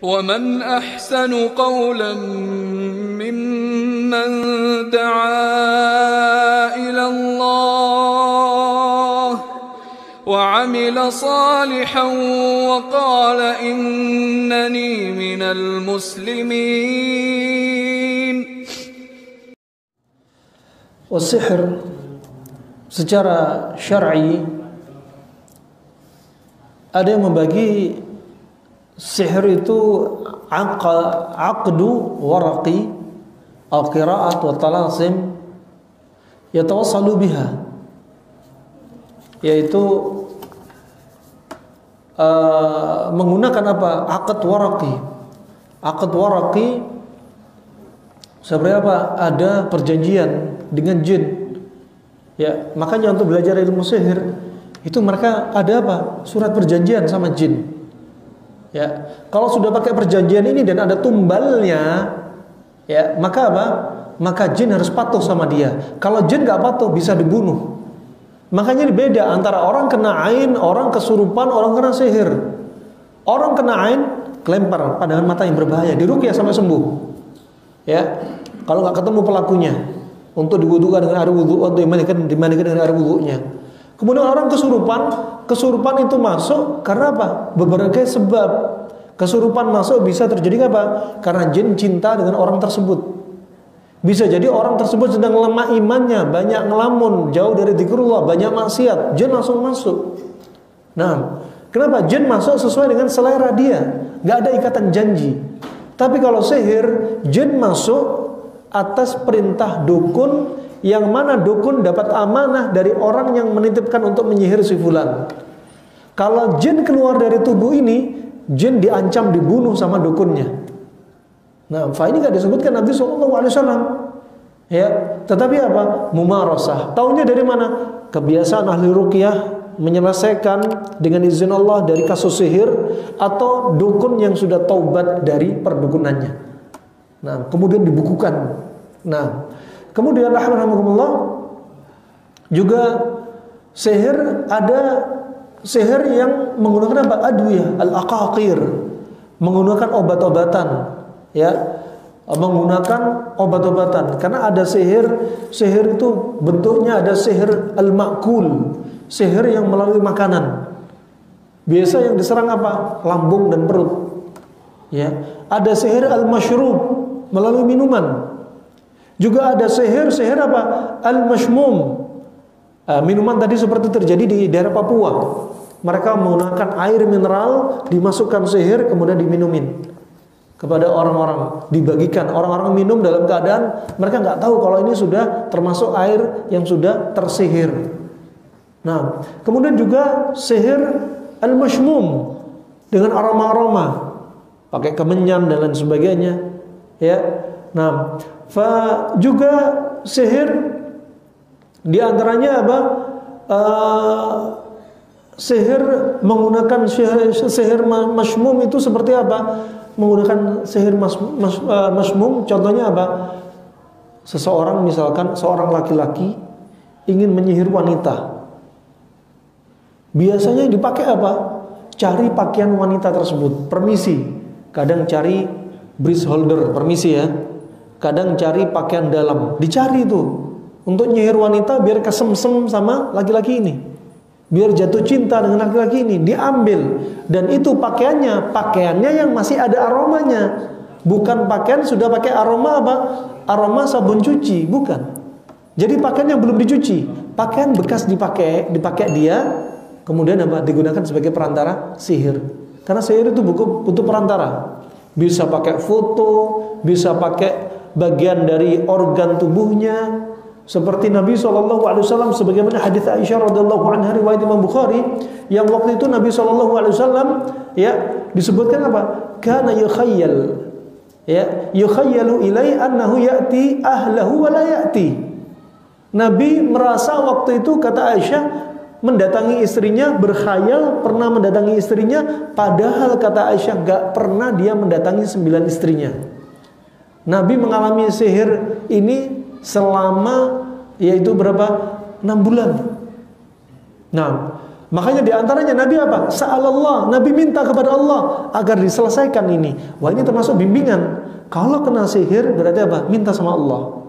ومن أحسن قولا ممن دعا إلى الله وعمل صالحا وقال إنني من المسلمين. Wasihir secara syar'i ada yang membagi sihir itu aqdu waraqi atau qira'at wa talasim yatawassalu biha, yaitu menggunakan apa? Aqd waraqi. Aqd waraqi sebenarnya apa? Ada perjanjian dengan jin. Ya, makanya untuk belajar ilmu sihir itu mereka ada apa? Surat perjanjian sama jin. Ya, kalau sudah pakai perjanjian ini dan ada tumbalnya, ya, maka apa? Maka jin harus patuh sama dia. Kalau jin nggak patuh bisa dibunuh. Makanya ini beda antara orang kena ain, orang kesurupan, orang kena sihir. Orang kena ain kelempar pandangan mata yang berbahaya, diruqyah sampai sembuh. Ya, kalau nggak ketemu pelakunya, untuk diwudukan dengan air wudu, untuk dimandikan dengan air wudunya. Kemudian orang kesurupan itu masuk karena apa? Berbagai sebab. Kesurupan masuk bisa terjadi apa? Karena jin cinta dengan orang tersebut. Bisa jadi orang tersebut sedang lemah imannya, banyak ngelamun, jauh dari zikrullah, banyak maksiat, jin langsung masuk. Nah, kenapa? Jin masuk sesuai dengan selera dia, nggak ada ikatan janji. Tapi kalau sihir, jin masuk atas perintah dukun, yang mana dukun dapat amanah dari orang yang menitipkan untuk menyihir si fulan. Kalau jin keluar dari tubuh ini, jin diancam dibunuh sama dukunnya. Nah, ini nggak disebutkan Nabi SAW. Ya, tetapi apa? Mumarasah. Taunya dari mana? Kebiasaan ahli ruqyah menyelesaikan dengan izin Allah dari kasus sihir, atau dukun yang sudah taubat dari perdukunannya. Nah, kemudian dibukukan. Nah, kemudian rahimahumullah juga sihir, ada sihir yang menggunakan apa? Adwiyah, al-aqaqir, menggunakan obat-obatan, ya, menggunakan obat-obatan. Karena ada sihir itu bentuknya ada sihir al-ma'kul, sihir yang melalui makanan. Biasa yang diserang apa? Lambung dan perut. Ya, ada sihir al-mashrub, melalui minuman. Juga ada sihir apa? Al-mashmum. Minuman tadi seperti terjadi di daerah Papua. Mereka menggunakan air mineral, dimasukkan sihir, kemudian diminumin kepada orang-orang, dibagikan. Orang-orang minum dalam keadaan mereka nggak tahu kalau ini sudah termasuk air yang sudah tersihir. Nah, kemudian juga sihir al-mashmum dengan aroma-aroma, pakai kemenyan dan lain sebagainya. Ya, nah, juga sihir di antaranya apa? Sihir menggunakan sihir mashmum itu seperti apa? Menggunakan sihir mashmum, contohnya apa? Seseorang, misalkan seorang laki-laki ingin menyihir wanita. Biasanya dipakai apa? Cari pakaian wanita tersebut, permisi. Kadang cari bridge holder, permisi ya. Kadang cari pakaian dalam, dicari itu untuk nyihir wanita biar kesemsem sama laki-laki ini, biar jatuh cinta dengan laki-laki ini, diambil. Dan itu pakaiannya yang masih ada aromanya, bukan pakaian sudah pakai aroma apa? Aroma sabun cuci, bukan. Jadi pakaian yang belum dicuci, pakaian bekas dipakai dia, kemudian apa? Digunakan sebagai perantara sihir. Karena sihir itu butuh perantara. Bisa pakai foto, bisa pakai bagian dari organ tubuhnya, seperti Nabi SAW sebagaimana hadits Aisyah radhiyallahu anha riwayat Imam Bukhari, yang waktu itu Nabi SAW ya disebutkan apa? Kana yukhayyal, ya, yukhayyalu ilai annahu ya'ti ahlahu wa la ya'ti. Nabi merasa waktu itu, kata Aisyah, mendatangi istrinya, berkhayal pernah mendatangi istrinya, padahal kata Aisyah gak pernah dia mendatangi 9 istrinya. Nabi mengalami sihir ini selama yaitu berapa? 6 bulan. Nah, Makanya diantaranya Nabi apa? Sa'alallah, Nabi minta kepada Allah agar diselesaikan ini. Wah, ini termasuk bimbingan. Kalau kena sihir berarti apa? Minta sama Allah.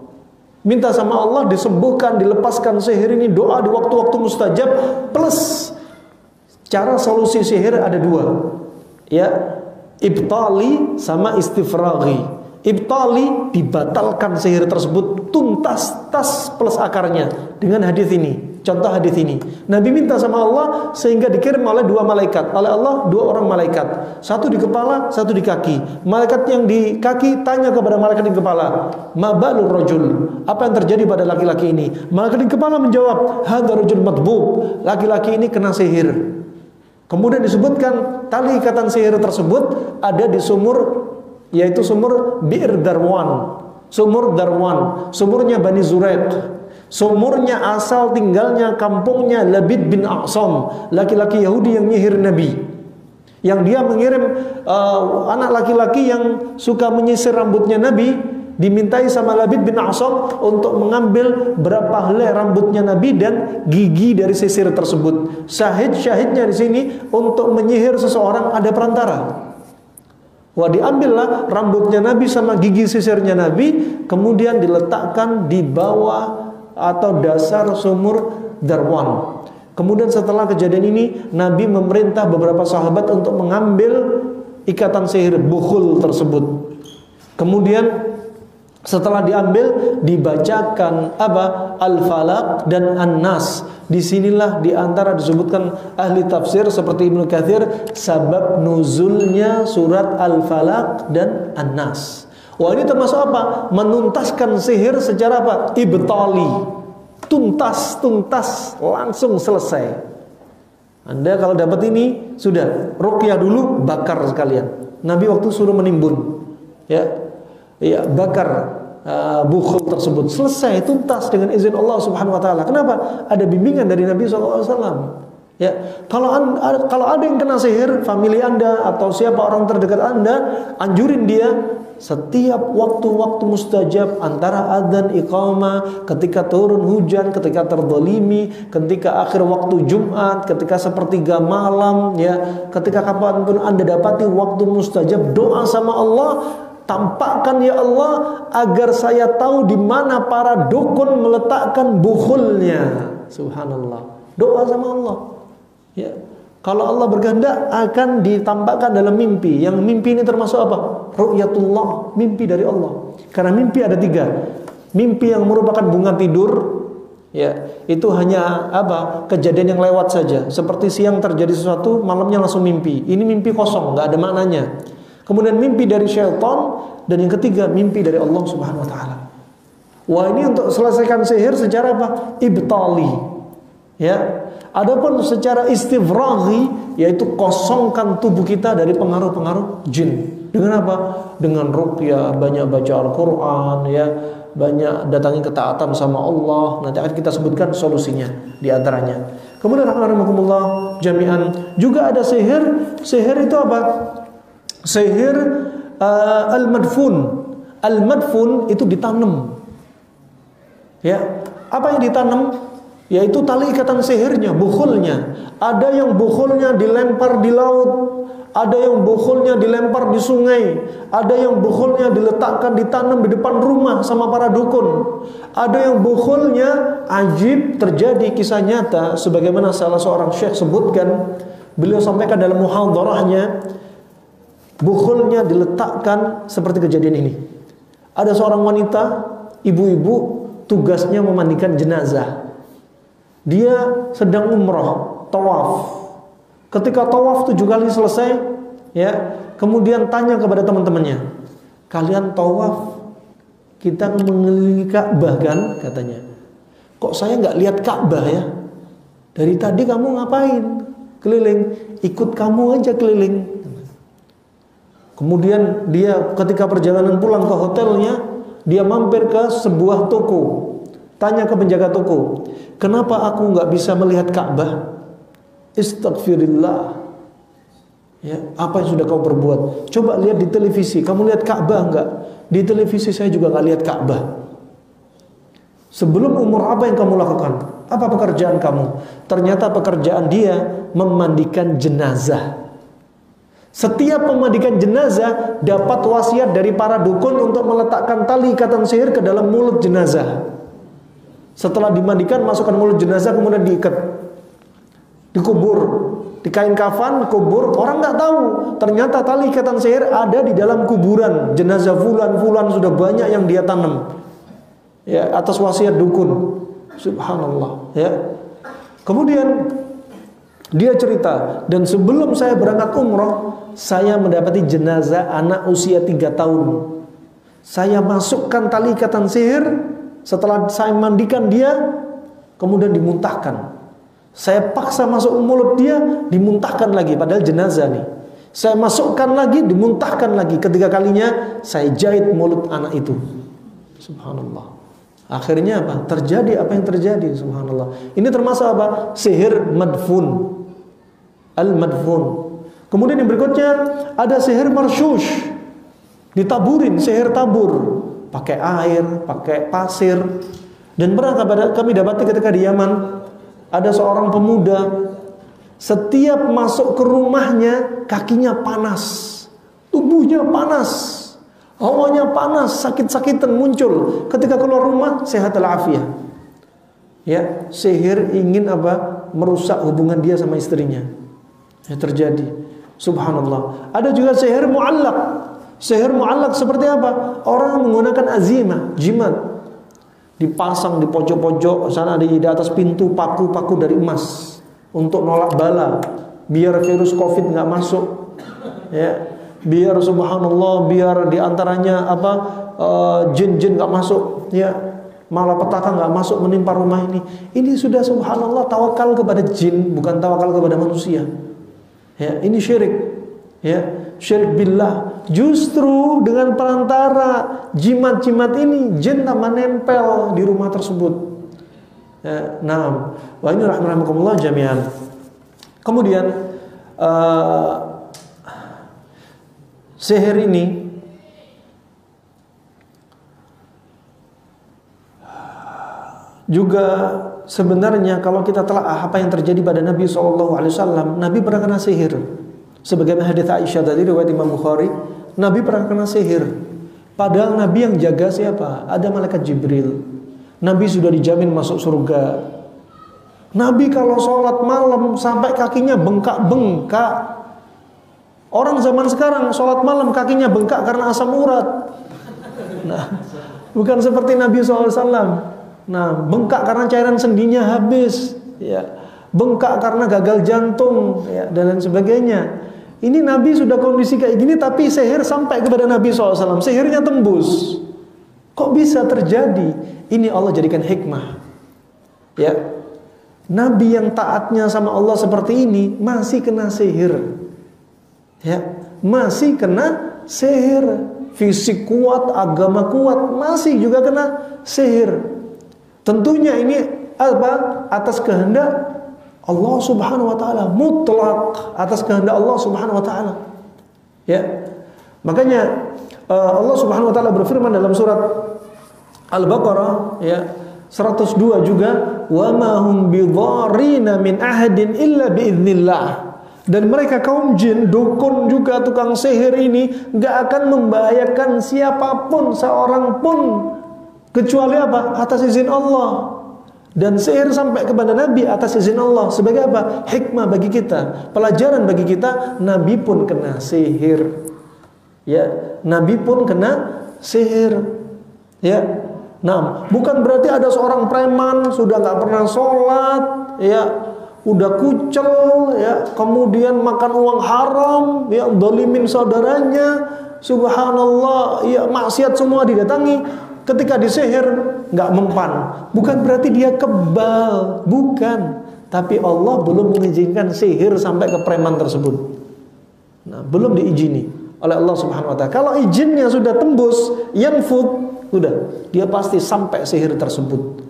Minta sama Allah disembuhkan, dilepaskan sihir ini. Doa di waktu-waktu mustajab. Plus cara solusi sihir ada dua, ya, ibtali sama istifraghi. Ibtali, dibatalkan sihir tersebut tuntas, tas plus akarnya dengan hadis ini. Contoh hadis ini, Nabi minta sama Allah sehingga dikirim oleh dua malaikat. Oleh Allah dua orang malaikat, satu di kepala, satu di kaki. Malaikat yang di kaki tanya kepada malaikat di kepala, ma balur rajul, apa yang terjadi pada laki-laki ini? Malaikat di kepala menjawab, hadza rajul matbub, laki-laki ini kena sihir. Kemudian disebutkan tali ikatan sihir tersebut ada di sumur, yaitu sumur Bir Darwan. Sumur Darwan, sumurnya Bani Zuraiq. Sumurnya asal tinggalnya kampungnya Labid bin A'sam, laki-laki Yahudi yang nyihir Nabi. Yang dia mengirim anak laki-laki yang suka menyisir rambutnya Nabi, dimintai sama Labid bin A'sam untuk mengambil berapa helai rambutnya Nabi dan gigi dari sisir tersebut. Syahidnya di sini untuk menyihir seseorang ada perantara. Wah, diambillah rambutnya Nabi sama gigi sisirnya Nabi, kemudian diletakkan di bawah atau dasar sumur Darwan. Kemudian setelah kejadian ini, Nabi memerintah beberapa sahabat untuk mengambil ikatan sihir bukhul tersebut. Kemudian setelah diambil, dibacakan apa? Al-Falaq dan An-Nas. Disinilah diantara disebutkan ahli tafsir seperti Ibnu Katsir, sabab nuzulnya surat Al-Falaq dan An-Nas. Wah, ini termasuk apa? Menuntaskan sihir secara apa? Ibtali. Tuntas, langsung selesai. Anda kalau dapat ini, sudah, ruqyah dulu, bakar sekalian. Nabi waktu suruh menimbun. Ya, bakar bukhul tersebut. Selesai, tuntas dengan izin Allah Subhanahu wa taala. Kenapa? Ada bimbingan dari Nabi SAW. Ya, kalau ada yang kena sihir, famili Anda atau siapa orang terdekat Anda, anjurin dia setiap waktu-waktu mustajab antara adzan iqamah, ketika turun hujan, ketika terdolimi, ketika akhir waktu Jumat, ketika sepertiga malam, ya, ketika kapanpun Anda dapati waktu mustajab, doa sama Allah, tampakkan ya Allah agar saya tahu di mana para dukun meletakkan bukhulnya. Subhanallah. Doa sama Allah. Ya. Kalau Allah berkehendak akan ditampakkan dalam mimpi. Yang mimpi ini termasuk apa? Ru'yatullah, mimpi dari Allah. Karena mimpi ada 3. Mimpi yang merupakan bunga tidur, ya, itu hanya apa? Kejadian yang lewat saja. Seperti siang terjadi sesuatu, malamnya langsung mimpi. Ini mimpi kosong, nggak ada maknanya. Kemudian mimpi dari syaitan, dan yang ketiga mimpi dari Allah Subhanahu wa taala. Wah, ini untuk selesaikan sihir secara apa? Ibtali. Ya. Adapun secara istifraghi, yaitu kosongkan tubuh kita dari pengaruh-pengaruh jin. Dengan apa? Dengan ruqyah, banyak baca Al-Quran, ya, banyak datangi ketaatan sama Allah. Nanti akan kita sebutkan solusinya di antaranya. Kemudian rahimahumullah jami'an, juga ada sihir. Sihir itu apa? Sihir al-madfun. Al-madfun itu ditanam. Ya, apa yang ditanam? Yaitu tali ikatan sihirnya, bukhulnya. Ada yang bukhulnya dilempar di laut, ada yang bukhulnya dilempar di sungai, ada yang bukhulnya diletakkan, ditanam di depan rumah sama para dukun. Ada yang bukhulnya ajib, terjadi kisah nyata sebagaimana salah seorang syekh sebutkan. Beliau sampaikan dalam muhadarahnya, bukhulnya diletakkan seperti kejadian ini. Ada seorang wanita, ibu-ibu, tugasnya memandikan jenazah. Dia sedang umroh, tawaf. Ketika tawaf 7 kali selesai, ya, kemudian tanya kepada teman-temannya, kalian tawaf, kita mengelilingi Ka'bah kan, katanya. Kok saya nggak lihat Ka'bah ya? Dari tadi kamu ngapain? Keliling. Ikut kamu aja keliling. Kemudian dia ketika perjalanan pulang ke hotelnya, dia mampir ke sebuah toko. Tanya ke penjaga toko, kenapa aku nggak bisa melihat Ka'bah? Istaghfirillah. Ya, apa yang sudah kau perbuat? Coba lihat di televisi. Kamu lihat Ka'bah nggak? Di televisi saya juga nggak lihat Ka'bah. Sebelum umur apa yang kamu lakukan? Apa pekerjaan kamu? Ternyata pekerjaan dia memandikan jenazah. Setiap memandikan jenazah dapat wasiat dari para dukun untuk meletakkan tali ikatan sihir ke dalam mulut jenazah. Setelah dimandikan, masukkan mulut jenazah, kemudian diikat, dikubur, di kain kafan, kubur. Orang nggak tahu, ternyata tali ikatan sihir ada di dalam kuburan jenazah fulan sudah banyak yang dia tanam. Ya, atas wasiat dukun. Subhanallah. Ya. Kemudian dia cerita, dan sebelum saya berangkat umroh, saya mendapati jenazah anak usia 3 tahun. Saya masukkan tali ikatan sihir. Setelah saya mandikan dia, kemudian dimuntahkan. Saya paksa masuk mulut dia, dimuntahkan lagi, padahal jenazah nih. Saya masukkan lagi, dimuntahkan lagi. Ketiga kalinya saya jahit mulut anak itu. Subhanallah. Akhirnya apa? Terjadi apa yang terjadi. Subhanallah. Ini termasuk apa? Sihir madfun. Al-madfun. Kemudian yang berikutnya ada sihir marshush. Ditaburin, sihir tabur. Pakai air, pakai pasir. Dan pernah kami dapati ketika di Yaman, ada seorang pemuda, setiap masuk ke rumahnya kakinya panas, tubuhnya panas, hawanya panas, sakit-sakitan muncul. Ketika keluar rumah sehat walafiat. Ya, sihir ingin apa? Merusak hubungan dia sama istrinya. Ya, terjadi. Subhanallah. Ada juga sihir mu'allaq. Sihir mu'allaq seperti apa? Orang menggunakan azimah, jimat, dipasang di pojok-pojok sana, di atas pintu paku-paku dari emas untuk nolak bala, biar virus COVID nggak masuk. Ya, biar subhanallah, biar diantaranya apa, jin-jin nggak masuk. Ya, malapetaka nggak masuk menimpa rumah ini. Ini sudah subhanallah tawakal kepada jin, bukan tawakal kepada manusia. Ya, ini syirik. Ya, syirik billah. Justru dengan perantara jimat-jimat ini, jin tambah nempel di rumah tersebut. Ya, nah, wa ini rahmatullah jami'an. Kemudian sihir ini juga sebenarnya kalau kita telah apa yang terjadi pada Nabi SAW, Nabi pernah kena sihir. Sebagaimana hadits Aisyah dari riwayat Imam Bukhari, Nabi pernah kena sihir. Padahal Nabi yang jaga siapa? Ada malaikat Jibril. Nabi sudah dijamin masuk surga. Nabi kalau sholat malam sampai kakinya bengkak-bengkak. Orang zaman sekarang sholat malam kakinya bengkak karena asam urat. Nah, bukan seperti Nabi SAW. Nah, bengkak karena cairan sendinya habis, ya, bengkak karena gagal jantung, ya, dan lain sebagainya. Ini Nabi sudah kondisi kayak gini, tapi sihir sampai kepada Nabi SAW. Sihirnya tembus. Kok bisa terjadi? Ini Allah jadikan hikmah. Ya, Nabi yang taatnya sama Allah seperti ini masih kena sihir. Ya, masih kena sihir. Fisik kuat, agama kuat, masih juga kena sihir. Tentunya ini apa? Atas kehendak Allah Subhanahu wa taala, mutlak atas kehendak Allah Subhanahu wa taala. Ya. Makanya Allah Subhanahu wa taala berfirman dalam surat Al-Baqarah ya 102 juga, wa ma hum bidharina min ahadin illa biiznillah. Dan mereka kaum jin, dukun juga tukang sihir ini enggak akan membahayakan siapapun, seorang pun, kecuali apa? Atas izin Allah. Dan sihir sampai kepada Nabi atas izin Allah. Sebagai apa? Hikmah bagi kita, pelajaran bagi kita. Nabi pun kena sihir. Ya, Nabi pun kena sihir. Ya. Nah, bukan berarti ada seorang preman sudah nggak pernah sholat, ya, udah kucel, ya, kemudian makan uang haram, ya, dolimin saudaranya, subhanallah, ya, maksiat semua didatangi. Ketika disihir nggak mempan, bukan berarti dia kebal, bukan. Tapi Allah belum mengizinkan sihir sampai ke preman tersebut. Nah, belum diizini oleh Allah Subhanahu Wa Taala. Kalau izinnya sudah tembus, yanfud, sudah, dia pasti sampai sihir tersebut.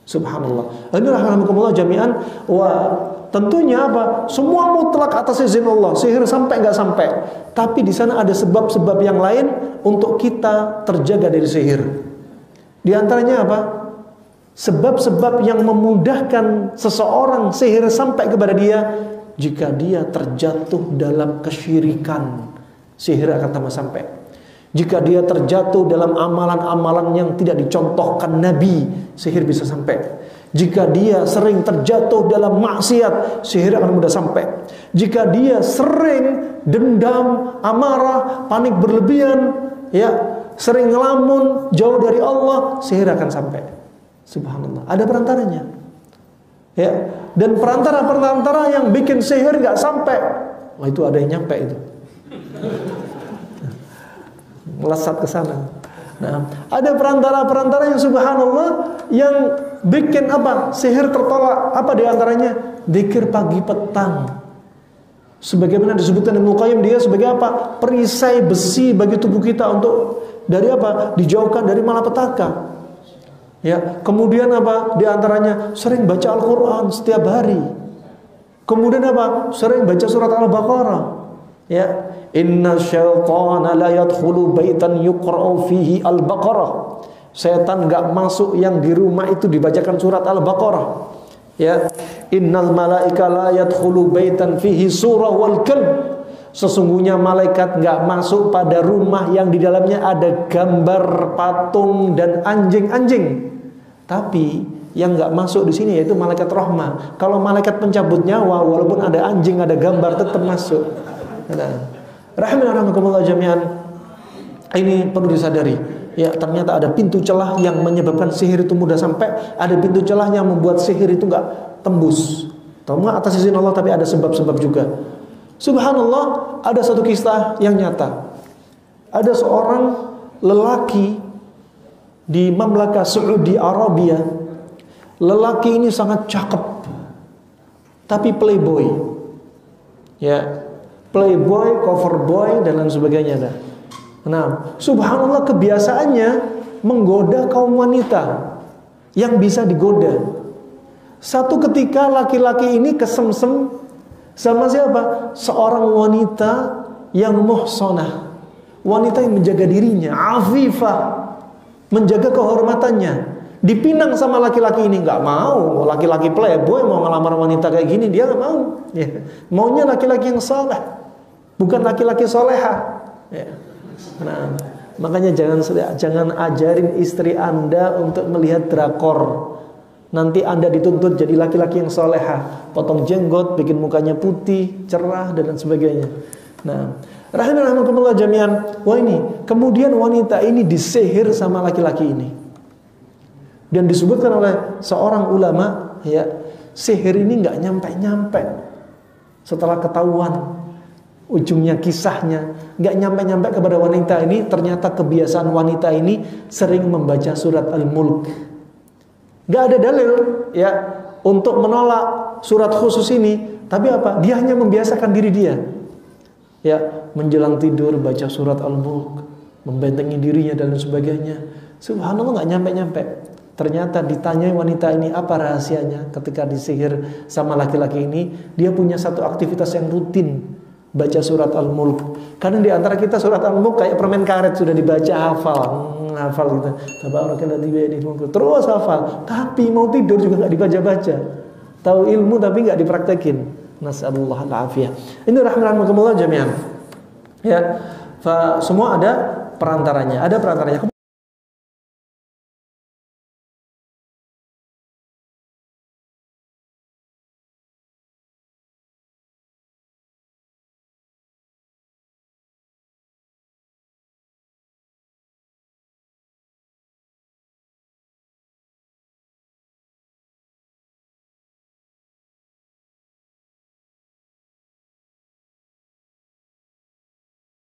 Subhanallah. Ini rahmatullah jami'an. Wah, tentunya apa? Semua mutlak atas izin Allah. Sihir sampai nggak sampai. Tapi di sana ada sebab-sebab yang lain untuk kita terjaga dari sihir. Di antaranya apa? Sebab-sebab yang memudahkan seseorang sihir sampai kepada dia, jika dia terjatuh dalam kesyirikan, sihir akan tambah sampai. Jika dia terjatuh dalam amalan-amalan yang tidak dicontohkan Nabi, sihir bisa sampai. Jika dia sering terjatuh dalam maksiat, sihir akan mudah sampai. Jika dia sering dendam, amarah, panik berlebihan, ya, sering ngelamun, jauh dari Allah, sihir akan sampai. Subhanallah, ada perantaranya. Ya, dan perantara-perantara yang bikin sihir nggak sampai, wah itu ada yang nyampe itu. Melesat ke sana. Nah, ada perantara-perantara yang subhanallah yang bikin apa? Sihir tertolak. Apa diantaranya? Dzikir pagi petang. Sebagaimana disebutkan Ibnu Qayyim, dia sebagai apa? Perisai besi bagi tubuh kita untuk dari apa? Dijauhkan dari malapetaka. Ya, kemudian apa? Di antaranya sering baca Al-Qur'an setiap hari. Kemudian apa? Sering baca surat Al-Baqarah. Ya, inna syaitana la yadkhulu baitan yuqra'u fihi Al-Baqarah. Setan enggak masuk yang di rumah itu dibacakan surat Al-Baqarah. Ya, innal malaika la yadkhulu baitan fihi surah wal kalb. Sesungguhnya malaikat enggak masuk pada rumah yang di dalamnya ada gambar patung dan anjing-anjing. Tapi yang nggak masuk di sini yaitu malaikat rahmah. Kalau malaikat pencabut nyawa, walaupun ada anjing, ada gambar, tetap masuk. Nah, rahimahumullah jami'an, ini perlu disadari. Ya, ternyata ada pintu celah yang menyebabkan sihir itu mudah sampai. Ada pintu celah yang membuat sihir itu nggak tembus. Tahu atas izin Allah, tapi ada sebab-sebab juga. Subhanallah, ada satu kisah yang nyata. Ada seorang lelaki di Mamlakah Saudi Arabia. Lelaki ini sangat cakep, tapi playboy. Ya, playboy, cover boy dan lain sebagainya. Nah, subhanallah kebiasaannya menggoda kaum wanita yang bisa digoda. Satu ketika laki-laki ini kesemsem sama siapa? Seorang wanita yang muhsanah, wanita yang menjaga dirinya, afifah, menjaga kehormatannya. Dipinang sama laki-laki ini, nggak mau. Laki-laki playboy mau ngelamar wanita kayak gini, dia nggak mau. Ya. Maunya laki-laki yang saleh, bukan laki-laki soleha. Ya. Nah, makanya jangan ajarin istri Anda untuk melihat drakor. Nanti Anda dituntut jadi laki-laki yang soleha, potong jenggot, bikin mukanya putih, cerah dan lain sebagainya. Nah, rahimahumullah jami'an. Wah, ini kemudian wanita ini disihir sama laki-laki ini. Dan disebutkan oleh seorang ulama, ya, sihir ini nggak nyampe-nyampe. Setelah ketahuan ujungnya kisahnya, nggak nyampe-nyampe kepada wanita ini. Ternyata kebiasaan wanita ini sering membaca surat Al-Mulk. Nggak ada dalil, ya, untuk menolak surat khusus ini. Tapi apa? Dia hanya membiasakan diri dia. Ya, menjelang tidur baca surat Al-Mulk, membentengi dirinya dan lain sebagainya. Subhanallah, nggak nyampe-nyampe. Ternyata ditanyai wanita ini apa rahasianya ketika disihir sama laki-laki ini. Dia punya satu aktivitas yang rutin, baca surat Al-Mulk. Karena di antara kita surat Al-Mulk kayak permen karet, sudah dibaca hafal gitu. Tabarakalladzi biyadihi mulku, terus hafal. Tapi mau tidur juga nggak dibaca-baca. Tahu ilmu tapi nggak dipraktekin. Nasallallahu al-afiyah. Ini rahmatullah jami'an. Ya, semua ada perantaranya,